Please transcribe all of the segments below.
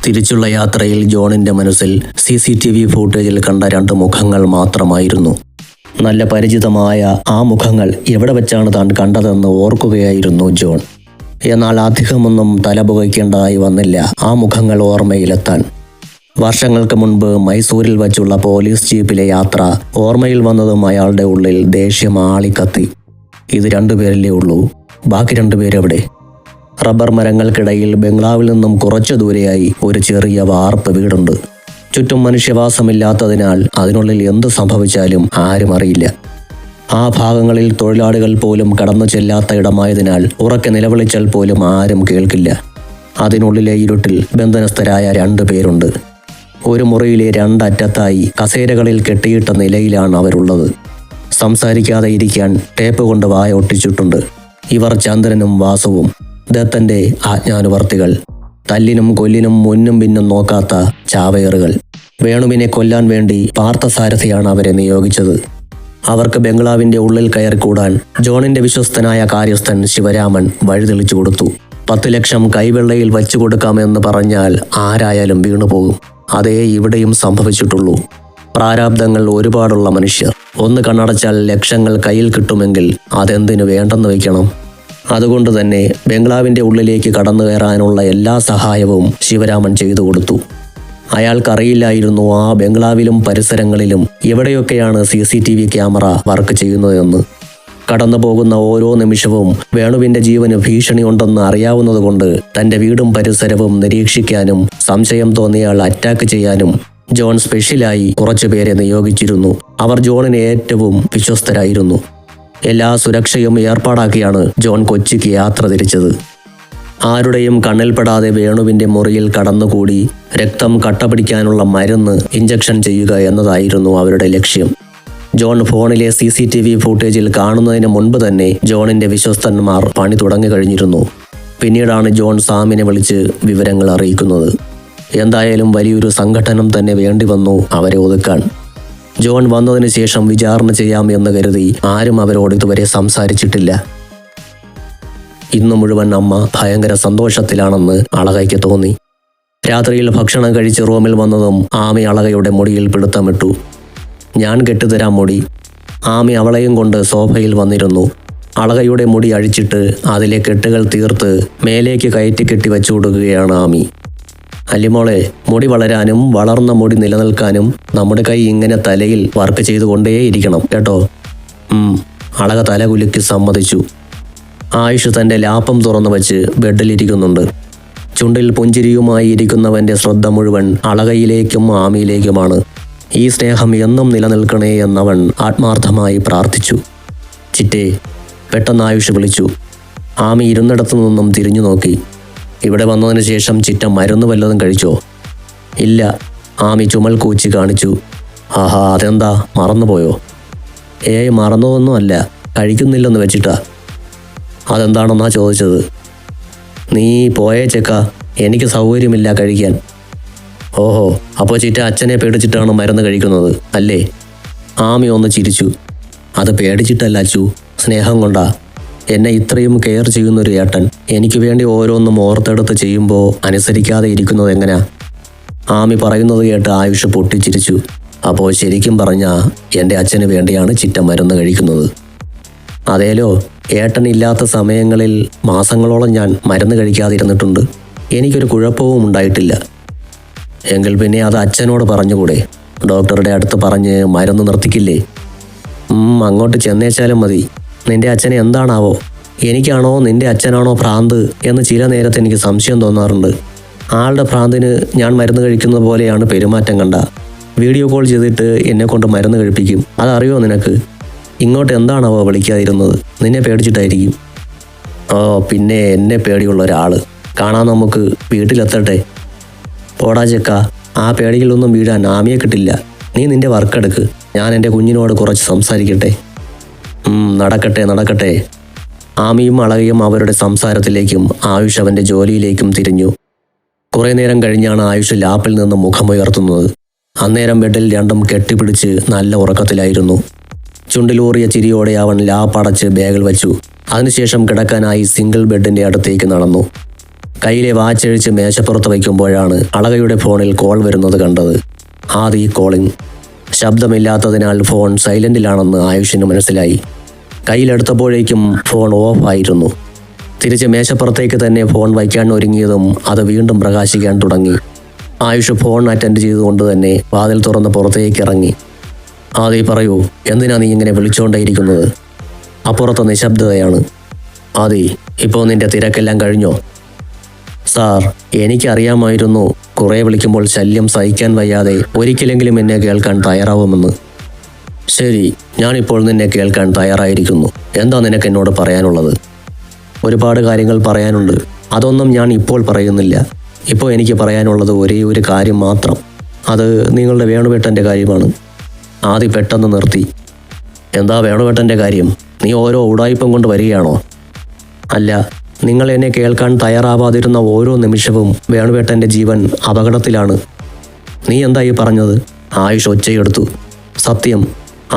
തിരിച്ചുള്ള യാത്രയിൽ ജോണിന്റെ മനസ്സിൽ CCTV ഫൂട്ടേജിൽ കണ്ട 2 മുഖങ്ങൾ മാത്രമായിരുന്നു. നല്ല പരിചിതമായ ആ മുഖങ്ങൾ എവിടെ വെച്ചാണ് താൻ കണ്ടതെന്ന് ഓർക്കുകയായിരുന്നു ജോൺ. എന്നാൽ അധികമൊന്നും തലപുകയ്ക്കേണ്ടതായി വന്നില്ല ആ മുഖങ്ങൾ ഓർമ്മയിലെത്താൻ. വർഷങ്ങൾക്ക് മുൻപ് മൈസൂരിൽ വച്ചുള്ള പോലീസ് ജീപ്പിലെ യാത്ര ഓർമ്മയിൽ വന്നതും അയാളുടെ ഉള്ളിൽ ദേഷ്യം ആളിക്കത്തി. ഇത് 2 പേരല്ലേ ഉള്ളൂ, ബാക്കി 2 പേരെവിടെ? റബ്ബർ മരങ്ങൾക്കിടയിൽ ബംഗ്ലാവിൽ നിന്നും കുറച്ചു ദൂരെയായി ഒരു ചെറിയ വാർപ്പ് വീടുണ്ട്. ചുറ്റും മനുഷ്യവാസമില്ലാത്തതിനാൽ അതിനുള്ളിൽ എന്ത് സംഭവിച്ചാലും ആരും അറിയില്ല. ആ ഭാഗങ്ങളിൽ തൊഴിലാളികൾ പോലും കടന്നു ചെല്ലാത്ത ഇടമായതിനാൽ ഉറക്കെ നിലവിളിച്ചാൽ പോലും ആരും കേൾക്കില്ല. അതിനുള്ളിലെ ഇരുട്ടിൽ ബന്ധനസ്ഥരായ 2 പേരുണ്ട്. ഒരു മുറിയിലെ 2 അറ്റത്തായി കസേരകളിൽ കെട്ടിയിട്ട നിലയിലാണ് അവരുള്ളത്. സംസാരിക്കാതെ ഇരിക്കാൻ ടേപ്പ് കൊണ്ട് വായ ഒട്ടിച്ചിട്ടുണ്ട്. ഇവർ ചന്ദ്രനും വാസുവും, ദത്തന്റെ ആജ്ഞാനുവർത്തികൾ. തല്ലിനും കൊല്ലിനും മുന്നും പിന്നും നോക്കാത്ത ചാവേറുകൾ. വേണുവിനെ കൊല്ലാൻ വേണ്ടി പാർത്ഥസാരഥിയാണ് അവരെ നിയോഗിച്ചത്. അവർക്ക് ബംഗ്ലാവിന്റെ ഉള്ളിൽ കയറിക്കൂടാൻ ജോണിന്റെ വിശ്വസ്തനായ കാര്യസ്ഥൻ ശിവരാമൻ വഴിതെളിച്ചു കൊടുത്തു. 10 ലക്ഷം കൈവെള്ളയിൽ വച്ചു കൊടുക്കാമെന്ന് പറഞ്ഞാൽ ആരായാലും വീണുപോകും. അതേ ഇവിടെയും സംഭവിച്ചിട്ടുള്ളൂ. പ്രാരാബ്ദങ്ങൾ ഒരുപാടുള്ള മനുഷ്യർ. ഒന്ന് കണ്ണടച്ചാൽ ലക്ഷങ്ങൾ കയ്യിൽ കിട്ടുമെങ്കിൽ അതെന്തിനു വേണ്ടെന്ന് വയ്ക്കണം? അതുകൊണ്ട് തന്നെ ബംഗ്ലാവിന്റെ ഉള്ളിലേക്ക് കടന്നു കയറാനുള്ള എല്ലാ സഹായവും ശിവരാമൻ ചെയ്തു കൊടുത്തു. അയാൾക്കറിയില്ലായിരുന്നു ആ ബംഗ്ലാവിലും പരിസരങ്ങളിലും എവിടെയൊക്കെയാണ് CCTV ക്യാമറ വർക്ക് ചെയ്യുന്നതെന്ന്. കടന്നു പോകുന്ന ഓരോ നിമിഷവും വേണുവിന്റെ ജീവന് ഭീഷണി ഉണ്ടെന്ന് അറിയാവുന്നതുകൊണ്ട് തന്റെ വീടും പരിസരവും നിരീക്ഷിക്കാനും സംശയം തോന്നിയാൽ അറ്റാക്ക് ചെയ്യാനും ജോൺ സ്പെഷ്യലായി കുറച്ചുപേരെ നിയോഗിച്ചിരുന്നു. അവർ ജോണിന് ഏറ്റവും വിശ്വസ്തരായിരുന്നു. എല്ലാ സുരക്ഷയും ഏർപ്പാടാക്കിയാണ് ജോൺ കൊച്ചിക്ക് യാത്ര തിരിച്ചത്. ആരുടെയും കണ്ണിൽപ്പെടാതെ വേണുവിന്റെ മുറിയിൽ കടന്നുകൂടി രക്തം കട്ടപിടിക്കാനുള്ള മരുന്ന് ഇഞ്ചക്ഷൻ ചെയ്യുക എന്നതായിരുന്നു അവരുടെ ലക്ഷ്യം. ജോൺ ഫോണിലെ CCTV ഫൂട്ടേജിൽ കാണുന്നതിന് മുൻപ് തന്നെ ജോണിന്റെ വിശ്വസ്തന്മാർ പണി തുടങ്ങി കഴിഞ്ഞിരുന്നു. പിന്നീടാണ് ജോൺ സാമിനെ വിളിച്ച് വിവരങ്ങൾ അറിയിക്കുന്നത്. എന്തായാലും വലിയൊരു സംഘടനം തന്നെ വേണ്ടി വന്നു അവരെ ഒതുക്കാൻ. ജോൺ വന്നതിന് ശേഷം വിചാരണ ചെയ്യാം എന്ന് കരുതി ആരും അവരോട് ഇതുവരെ സംസാരിച്ചിട്ടില്ല. ഇന്നു മുഴുവൻ അമ്മ ഭയങ്കര സന്തോഷത്തിലാണെന്ന് അളകയ്ക്ക് തോന്നി. രാത്രിയിൽ ഭക്ഷണം കഴിച്ച് റൂമിൽ വന്നതും ആമി അളകയുടെ മുടിയിൽ പിടുത്തമിട്ടു. ഞാൻ കെട്ടിത്തരാം മുടി. ആമി അവളെയും കൊണ്ട് സോഫയിൽ വന്നിരുന്നു. അളകയുടെ മുടി അഴിച്ചിട്ട് അതിലെ കെട്ടുകൾ തീർത്ത് മേലേക്ക് കയറ്റി കെട്ടി വെച്ചു കൊടുക്കുകയാണ് ആമി. അല്ലിമോളെ, മുടി വളരാനും വളർന്ന മുടി നിലനിൽക്കാനും നമ്മുടെ കൈ ഇങ്ങനെ തലയിൽ വർക്ക് ചെയ്തുകൊണ്ടേയിരിക്കണം കേട്ടോ. അളക തല കുലുക്കി സമ്മതിച്ചു. ആയുഷ് തൻ്റെ ലാപ്പം തുറന്നു വെച്ച് ബെഡിലിരിക്കുന്നുണ്ട്. ചുണ്ടിൽ പുഞ്ചിരിയുമായി ഇരിക്കുന്നവൻ്റെ ശ്രദ്ധ മുഴുവൻ അളകയിലേക്കും ആമിയിലേക്കുമാണ്. ഈ സ്നേഹം എന്നും നിലനിൽക്കണേ എന്നവൻ ആത്മാർത്ഥമായി പ്രാർത്ഥിച്ചു. ചിറ്റേ, പെട്ടെന്ന് ആയുഷ് വിളിച്ചു. ആമി ഇരുന്നിടത്തു നിന്നും തിരിഞ്ഞു നോക്കി. ഇവിടെ വന്നതിന് ശേഷം ചിറ്റ മരുന്ന് വല്ലതും കഴിച്ചോ? ഇല്ല. ആമി ചുമൽ കൂച്ചി കാണിച്ചു. ആഹാ, അതെന്താ, മറന്നുപോയോ? മറന്നതൊന്നുമല്ല, കഴിക്കുന്നില്ലെന്ന് വെച്ചിട്ടാ. അതെന്താണെന്നാ ചോദിച്ചത്? നീ പോയേ ചെക്ക, എനിക്ക് സൗകര്യമില്ല കഴിക്കാൻ. ഓഹോ, അപ്പോൾ ചിറ്റ അച്ഛനെ പേടിച്ചിട്ടാണ് മരുന്ന് കഴിക്കുന്നത് അല്ലേ? ആമി ഒന്ന് ചിരിച്ചു. അത് പേടിച്ചിട്ടല്ല അച്ചു, സ്നേഹം കൊണ്ടാ. എന്നെ ഇത്രയും കെയർ ചെയ്യുന്നൊരു ഏട്ടൻ എനിക്ക് വേണ്ടി ഓരോന്നും ഓർത്തെടുത്ത് ചെയ്യുമ്പോൾ അനുസരിക്കാതെ ഇരിക്കുന്നത് എങ്ങനെയാ? ആമി പറയുന്നത് കേട്ട് ആയുഷ് പൊട്ടിച്ചിരിച്ചു. അപ്പോൾ ശരിക്കും പറഞ്ഞാൽ എൻ്റെ അച്ഛന് വേണ്ടിയാണ് ചിറ്റ മരുന്ന് കഴിക്കുന്നത്. അതേലോ, ഏട്ടനില്ലാത്ത സമയങ്ങളിൽ മാസങ്ങളോളം ഞാൻ മരുന്ന് കഴിക്കാതിരുന്നിട്ടുണ്ട്. എനിക്കൊരു കുഴപ്പവും ഉണ്ടായിട്ടില്ല. എങ്കിൽ പിന്നെ അത് അച്ഛനോട് പറഞ്ഞുകൂടെ? ഡോക്ടറുടെ അടുത്ത് പറഞ്ഞ് മരുന്ന് നിർത്തിക്കില്ലേ? അങ്ങോട്ട് ചെന്നേച്ചാലും മതി. നിന്റെ അച്ഛനെ എന്താണാവോ? എനിക്കാണോ നിന്റെ അച്ഛനാണോ ഭ്രാന്ത് എന്ന് ചില നേരത്ത് എനിക്ക് സംശയം തോന്നാറുണ്ട്. ആളുടെ ഭ്രാന്തിന് ഞാൻ മരുന്ന് കഴിക്കുന്നത് പോലെയാണ് പെരുമാറ്റം കണ്ട. വീഡിയോ കോൾ ചെയ്തിട്ട് എന്നെ കൊണ്ട് മരുന്ന് കഴിപ്പിക്കും. അതറിയോ നിനക്ക്? ഇങ്ങോട്ട് എന്താണാവോ വിളിക്കാതിരുന്നത്? നിന്നെ പേടിച്ചിട്ടായിരിക്കും. ഓ, പിന്നെ എന്നെ പേടിയുള്ള ഒരാൾ കാണാൻ നമുക്ക് വീട്ടിലെത്തട്ടെ. പോടാ ചെക്ക, ആ പേടിയിലൊന്നും വീഴാൻ ആമിയെ കിട്ടില്ല. നീ നിന്റെ വർക്കെടുക്ക്, ഞാൻ എൻ്റെ കുഞ്ഞിനോട് കുറച്ച് സംസാരിക്കട്ടെ. നടക്കട്ടെ നടക്കട്ടെ. ആമിയും അളകയും അവരുടെ സംസാരത്തിലേക്കും ആയുഷ് അവൻ്റെ ജോലിയിലേക്കും തിരിഞ്ഞു. കുറേ നേരം കഴിഞ്ഞാണ് ആയുഷ് ലാപ്പിൽ നിന്ന് മുഖമുയർത്തുന്നത്. അന്നേരം ബെഡിൽ രണ്ടും കെട്ടിപ്പിടിച്ച് നല്ല ഉറക്കത്തിലായിരുന്നു. ചുണ്ടിലൂറിയ ചിരിയോടെ അവൻ ലാപ്പടച്ച് ബാഗിൽ വച്ചു. അതിനുശേഷം കിടക്കാനായി സിംഗിൾ ബെഡിൻ്റെ അടുത്തേക്ക് നടന്നു. കയ്യിലെ വാച്ചഴിച്ച് മേശപ്പുറത്ത് വയ്ക്കുമ്പോഴാണ് അളകയുടെ ഫോണിൽ കോൾ വരുന്നത് കണ്ടത്. ആദി കോളിംഗ്. ശബ്ദമില്ലാത്തതിനാൽ ഫോൺ സൈലൻറ്റിലാണെന്ന് ആയുഷിന് മനസ്സിലായി. കയ്യിലെടുത്തപ്പോഴേക്കും ഫോൺ ഓഫ് ആയിരുന്നു. തിരിച്ച് മേശപ്പുറത്തേക്ക് തന്നെ ഫോൺ വയ്ക്കാൻ ഒരുങ്ങിയതും അത് വീണ്ടും പ്രകാശിക്കാൻ തുടങ്ങി. ആയുഷ് ഫോൺ അറ്റൻഡ് ചെയ്തുകൊണ്ട് തന്നെ വാതിൽ തുറന്ന് പുറത്തേക്ക് ഇറങ്ങി. ആദി പറയൂ, എന്തിനാ നീ ഇങ്ങനെ വിളിച്ചുകൊണ്ടേയിരിക്കുന്നത്? അപ്പുറത്ത് നിശബ്ദതയാണ്. ആദി, ഇപ്പോൾ നിന്റെ തിരക്കെല്ലാം കഴിഞ്ഞോ? സാർ, എനിക്കറിയാമായിരുന്നു കുറേ വിളിക്കുമ്പോൾ ശല്യം സഹിക്കാൻ വയ്യാതെ ഒരിക്കലെങ്കിലും എന്നെ കേൾക്കാൻ തയ്യാറാവുമെന്ന്. ശരി, ഞാനിപ്പോൾ നിന്നെ കേൾക്കാൻ തയ്യാറായിരിക്കുന്നു. എന്താ നിനക്ക് എന്നോട് പറയാനുള്ളത്? ഒരുപാട് കാര്യങ്ങൾ പറയാനുണ്ട്. അതൊന്നും ഞാൻ ഇപ്പോൾ പറയുന്നില്ല. ഇപ്പോൾ എനിക്ക് പറയാനുള്ളത് ഒരേ ഒരു കാര്യം മാത്രം. അത് നിങ്ങളുടെ വേണുവേട്ടൻ്റെ കാര്യമാണ്. ആദി പെട്ടെന്ന് നിർത്തി. എന്താ വേണുവേട്ടൻ്റെ കാര്യം? നീ ഓരോ ഉടായിപ്പം കൊണ്ട് വരികയാണോ? അല്ല, നിങ്ങൾ എന്നെ കേൾക്കാൻ തയ്യാറാവാതിരുന്ന ഓരോ നിമിഷവും വേണുവേട്ടൻ്റെ ജീവൻ അപകടത്തിലാണ്. നീ എന്തായി പറഞ്ഞത്? ആയുഷ് ഒച്ചയെടുത്തു. സത്യം.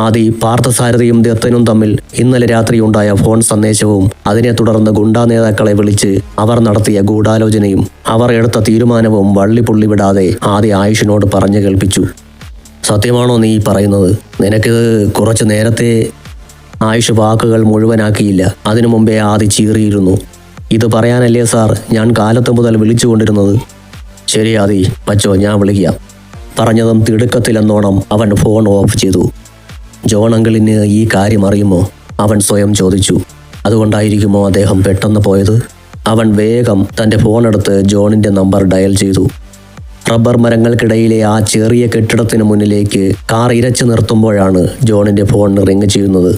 ആദി, പാർത്ഥസാരഥിയും ദത്തനും തമ്മിൽ ഇന്നലെ രാത്രിയുണ്ടായ ഫോൺ സന്ദേശവും അതിനെ തുടർന്ന് ഗുണ്ടാ നേതാക്കളെ വിളിച്ച് അവർ നടത്തിയ ഗൂഢാലോചനയും അവർ എടുത്ത തീരുമാനവും വള്ളിപുള്ളി വിടാതെ ആദി ആയുഷിനോട് പറഞ്ഞു കേൾപ്പിച്ചു. സത്യമാണോ നീ പറയുന്നത്? നിനക്കിത് കുറച്ച് നേരത്തെ... ആയുഷ് വാക്കുകൾ മുഴുവനാക്കിയില്ല. അതിനു മുമ്പേ ആദി ചീറിയിരുന്നു. ഇത് പറയാനല്ലേ സാർ ഞാൻ കാലത്ത് മുതൽ വിളിച്ചുകൊണ്ടിരുന്നത്? ശരി ആദി, പച്ചോ, ഞാൻ വിളിക്കാം. പറഞ്ഞതും തിടുക്കത്തിലെന്നോണം അവൻ ഫോൺ ഓഫ് ചെയ്തു. ജോൺ അങ്കിളിന് ഈ കാര്യം അറിയുമോ? അവൻ സ്വയം ചോദിച്ചു. അതുകൊണ്ടായിരിക്കുമോ അദ്ദേഹം പെട്ടെന്ന് പോയത്? അവൻ വേഗം തൻ്റെ ഫോണെടുത്ത് ജോണിൻ്റെ നമ്പർ ഡയൽ ചെയ്തു. റബ്ബർ മരങ്ങൾക്കിടയിലെ ആ ചെറിയ കെട്ടിടത്തിന് മുന്നിലേക്ക് കാർ ഇരച്ചു നിർത്തുമ്പോഴാണ് ജോണിൻ്റെ ഫോൺ റിങ് ചെയ്യുന്നത്.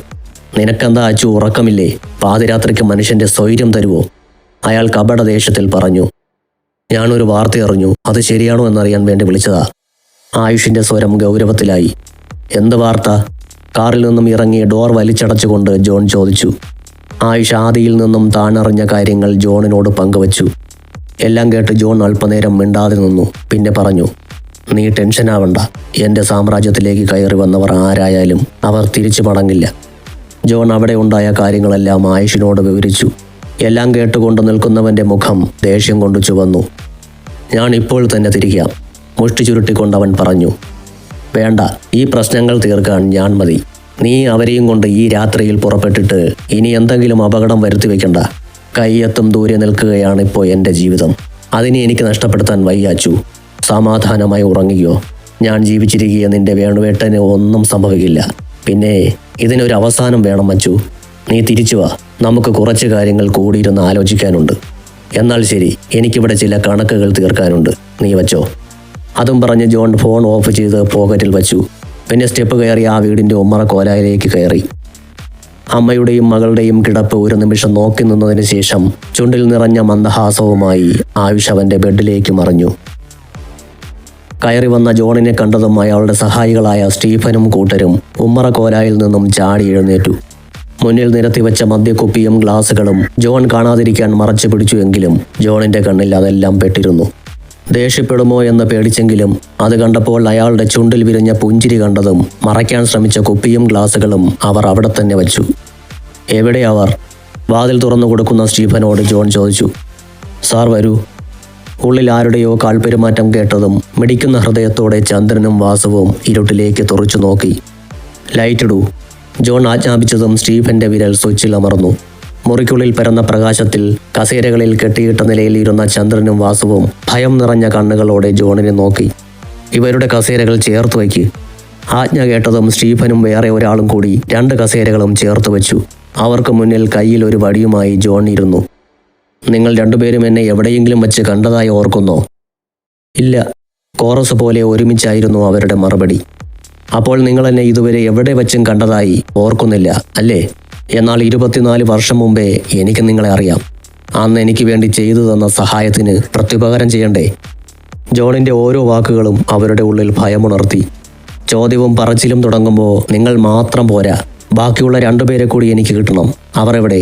നിനക്കെന്താ അച്ചു, ഉറക്കമില്ലേ? പാതിരാത്രിക്ക് മനുഷ്യൻ്റെ സ്വൈര്യം തരുമോ? അയാൾ കപടദേശത്തിൽ പറഞ്ഞു. ഞാനൊരു വാർത്ത അറിഞ്ഞു. അത് ശരിയാണോ എന്നറിയാൻ വേണ്ടി വിളിച്ചതാ. ആയുഷിൻ്റെ സ്വരം ഗൗരവത്തിലായി. എന്ത് വാർത്ത? കാറിൽ നിന്നും ഇറങ്ങി ഡോർ വലിച്ചടച്ചുകൊണ്ട് ജോൺ ചോദിച്ചു. ആയുഷ് ആദിയിൽ നിന്നും താൻ അറിഞ്ഞ കാര്യങ്ങൾ ജോണിനോട് പങ്കുവച്ചു. എല്ലാം കേട്ട് ജോൺ അല്പനേരം മിണ്ടാതെ നിന്നു. പിന്നെ പറഞ്ഞു, നീ ടെൻഷനാവണ്ട. എൻ്റെ സാമ്രാജ്യത്തിലേക്ക് കയറി വന്നവർ ആരായാലും അവർ തിരിച്ചു മടങ്ങില്ല. ജോൺ അവിടെ ഉണ്ടായ കാര്യങ്ങളെല്ലാം ആയുഷിനോട് വിവരിച്ചു. എല്ലാം കേട്ടുകൊണ്ട് നിൽക്കുന്നവൻ്റെ മുഖം ദേഷ്യം കൊണ്ട് ചുവന്നു. ഞാൻ ഇപ്പോൾ തന്നെ തിരിക്കാം, മുഷ്ടി ചുരുട്ടിക്കൊണ്ടവൻ പറഞ്ഞു. വേണ്ട, ഈ പ്രശ്നങ്ങൾ തീർക്കാൻ ഞാൻ മതി. നീ അവരെയും കൊണ്ട് ഈ രാത്രിയിൽ പുറപ്പെട്ടിട്ട് ഇനി എന്തെങ്കിലും അപകടം വരുത്തി വെക്കണ്ട. കൈയെത്തും ദൂരെ നിൽക്കുകയാണിപ്പോൾ എൻ്റെ ജീവിതം. അതിനെ എനിക്ക് നഷ്ടപ്പെടുത്താൻ വയ്യാച്ചു. സമാധാനമായി ഉറങ്ങിയോ. ഞാൻ ജീവിച്ചിരിക്കുക നിന്റെ വേണുവേട്ടന് ഒന്നും സംഭവിക്കില്ല. പിന്നെ ഇതിനൊരു അവസാനം വേണം അച്ചു. നീ തിരിച്ചു വാ, നമുക്ക് കുറച്ച് കാര്യങ്ങൾ കൂടിയിരുന്ന് ആലോചിക്കാനുണ്ട്. എന്നാൽ ശരി, എനിക്കിവിടെ ചില കണക്കുകൾ തീർക്കാനുണ്ട്. നീ വച്ചോ. അതും പറഞ്ഞ് ജോൺ ഫോൺ ഓഫ് ചെയ്ത് പോക്കറ്റിൽ വച്ചു. പിന്നെ സ്റ്റെപ്പ് കയറി ആ വീടിൻ്റെ ഉമ്മറക്കോലായിലേക്ക് കയറി. അമ്മയുടെയും മകളുടെയും കിടപ്പ് ഒരു നിമിഷം നോക്കി നിന്നതിന് ശേഷം ചുണ്ടിൽ നിറഞ്ഞ മന്ദഹാസവുമായി ആയുഷ് അവൻ്റെ ബെഡിലേക്ക് മറിഞ്ഞു. കയറി വന്ന ജോണിനെ കണ്ടതും അയാളുടെ സഹായികളായ സ്റ്റീഫനും കൂട്ടരും ഉമ്മറക്കോലായിൽ നിന്നും ചാടി എഴുന്നേറ്റു. മുന്നിൽ നിരത്തിവെച്ച മദ്യക്കുപ്പിയും ഗ്ലാസുകളും ജോൺ കാണാതിരിക്കാൻ മറച്ചു പിടിച്ചുവെങ്കിലും ജോണിൻ്റെ കണ്ണിൽ അതെല്ലാം പെട്ടിരുന്നു. ദേഷ്യപ്പെടുമോ എന്ന് പേടിച്ചെങ്കിലും അത് കണ്ടപ്പോൾ അയാളുടെ ചുണ്ടിൽ വിരിഞ്ഞ പുഞ്ചിരി കണ്ടതും മറയ്ക്കാൻ ശ്രമിച്ച കുപ്പിയും ഗ്ലാസുകളും അവർ അവിടെ തന്നെ വച്ചു. എവിടെ അവർ? വാതിൽ തുറന്നു കൊടുക്കുന്ന സ്റ്റീഫനോട് ജോൺ ചോദിച്ചു. സാർ വരൂ. ഉള്ളിൽ ആരുടെയോ കാൽപ്പെരുമാറ്റം കേട്ടതും മിടിക്കുന്ന ഹൃദയത്തോടെ ചന്ദ്രനും വാസുവും ഇരുട്ടിലേക്ക് തുറച്ചു നോക്കി. ലൈറ്റിടൂ. ജോൺ ആജ്ഞാപിച്ചതും സ്റ്റീഫന്റെ വിരൽ സ്വിച്ചിൽ അമർന്നു. മുറിക്കുള്ളിൽ പരന്ന പ്രകാശത്തിൽ കസേരകളിൽ കെട്ടിയിട്ട നിലയിൽ ഇരുന്ന ചന്ദ്രനും വാസുവും ഭയം നിറഞ്ഞ കണ്ണുകളോടെ ജോണിനെ നോക്കി. ഇവരുടെ കസേരകൾ ചേർത്ത് വയ്ക്ക്. ആജ്ഞ കേട്ടതും സ്റ്റീഫനും വേറെ ഒരാളും കൂടി 2 കസേരകളും ചേർത്ത് വെച്ചു. അവർക്ക് മുന്നിൽ കയ്യിൽ ഒരു വടിയുമായി ജോൺ ഇരുന്നു. നിങ്ങൾ രണ്ടുപേരും എന്നെ എവിടെയെങ്കിലും വച്ച് കണ്ടതായി ഓർക്കുന്നോ? ഇല്ല. കോറസ് പോലെ ഒരുമിച്ചായിരുന്നു അവരുടെ മറുപടി. അപ്പോൾ നിങ്ങൾ എന്നെ ഇതുവരെ എവിടെ വച്ചും കണ്ടതായി ഓർക്കുന്നില്ല അല്ലേ? എന്നാൽ 24 വർഷം മുമ്പേ എനിക്ക് നിങ്ങളെ അറിയാം. അന്ന് എനിക്ക് വേണ്ടി ചെയ്തു തന്ന സഹായത്തിന് പ്രത്യുപകാരം ചെയ്യണ്ടേ? ജോണിൻ്റെ ഓരോ വാക്കുകളും അവരുടെ ഉള്ളിൽ ഭയമുണർത്തി. ചോദ്യവും പറച്ചിലും തുടങ്ങുമ്പോൾ നിങ്ങൾ മാത്രം പോരാ, ബാക്കിയുള്ള 2 പേരെ കൂടി എനിക്ക് കിട്ടണം. അവർ എവിടെ?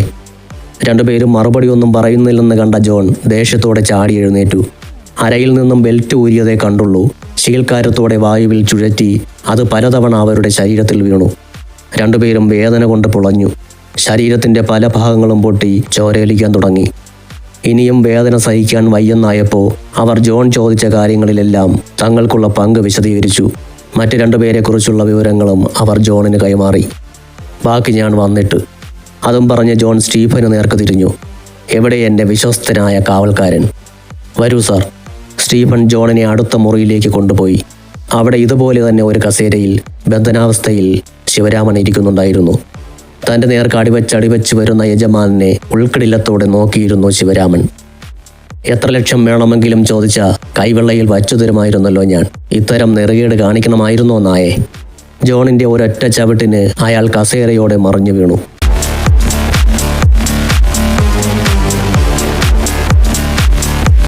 2 പേരും മറുപടിയൊന്നും പറയുന്നില്ലെന്ന് കണ്ട ജോൺ ദേഷ്യത്തോടെ ചാടി എഴുന്നേറ്റു. അരയിൽ നിന്നും ബെൽറ്റ് ഊരിയതേ കണ്ടുള്ളൂ. ശീൽക്കാരത്തോടെ വായുവിൽ ചുഴറ്റി അത് പലതവണ അവരുടെ ശരീരത്തിൽ വീണു. രണ്ടുപേരും വേദന കൊണ്ട് പുളഞ്ഞു. ശരീരത്തിൻ്റെ പല ഭാഗങ്ങളും പൊട്ടി ചോരയൊലിക്കാൻ തുടങ്ങി. ഇനിയും വേദന സഹിക്കാൻ വയ്യെന്നായപ്പോൾ അവർ ജോൺ ചോദിച്ച കാര്യങ്ങളിലെല്ലാം തങ്ങൾക്കുള്ള പങ്ക് വിശദീകരിച്ചു. മറ്റ് രണ്ടുപേരെക്കുറിച്ചുള്ള വിവരങ്ങളും അവർ ജോണിന് കൈമാറി. ബാക്കി ഞാൻ വന്നിട്ട്. അതും പറഞ്ഞ് ജോൺ സ്റ്റീഫന് നേർക്ക് തിരിഞ്ഞു. എവിടെ എൻ്റെ വിശ്വസ്തനായ കാവൽക്കാരൻ? വരൂ സാർ. സ്റ്റീഫൻ ജോണിനെ അടുത്ത മുറിയിലേക്ക് കൊണ്ടുപോയി. അവിടെ ഇതുപോലെ തന്നെ ഒരു കസേരയിൽ ബന്ധനാവസ്ഥയിൽ ശിവരാമൻ ഇരിക്കുന്നുണ്ടായിരുന്നു. തൻ്റെ നേർക്ക് അടിവച്ച് വരുന്ന യജമാനെ ഉൾക്കിടിലത്തോടെ നോക്കിയിരുന്നു ശിവരാമൻ. എത്ര ലക്ഷം വേണമെങ്കിലും ചോദിച്ച കൈവെള്ളയിൽ വച്ചു തരുമായിരുന്നല്ലോ ഞാൻ. ഇത്തരം നെറുകേട് കാണിക്കണമായിരുന്നോ നായേ? ജോണിൻ്റെ ഒരൊറ്റ ചവിട്ടിന് അയാൾ കസേരയോടെ മറിഞ്ഞു വീണു.